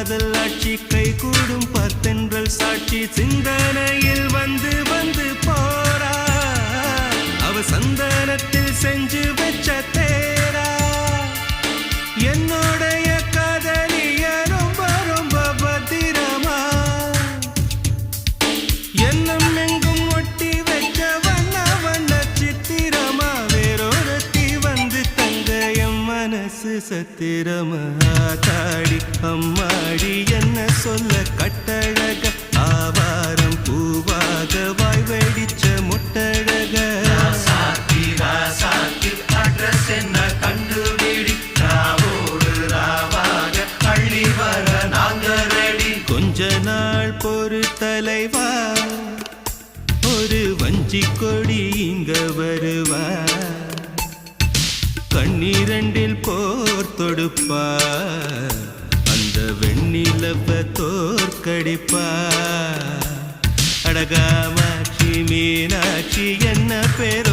காதல் ஆட்சி கை கூடும் பத்தென்றல் சாட்சி சிந்தனையில் வந்து வந்து போரா அவ சந்தனத்தில் செஞ்சு வச்ச தேரா என்னோடைய காதலிய ரொம்ப ரொம்ப பத்திரமா என்னும் எங்கும் ஒட்டி வச்ச வண்ண வண்ண சித்திரமா வேறொருத்தி வந்து தங்க என் மனசு சத்திரமா தாடி அம்மாடி என்ன சொல்ல கட்டழக ஆவாரம் பூவாக வாய் வெடிச்ச முட்டழக அட்ரஸ் என்ன கண்டுபிடி ராவோடு ராவாக அள்ளி வர நாங்க ரெடி கொஞ்ச நாள் பொறு தலைவா ஒரு வஞ்சி கொடி இங்க வருவா கண்ணீரண்டில் போர் தொடுப்பா அந்த வெண்ணிலவ தோற்கடிப்பா அடகாமாட்சி மீனாட்சி என்ன பேர்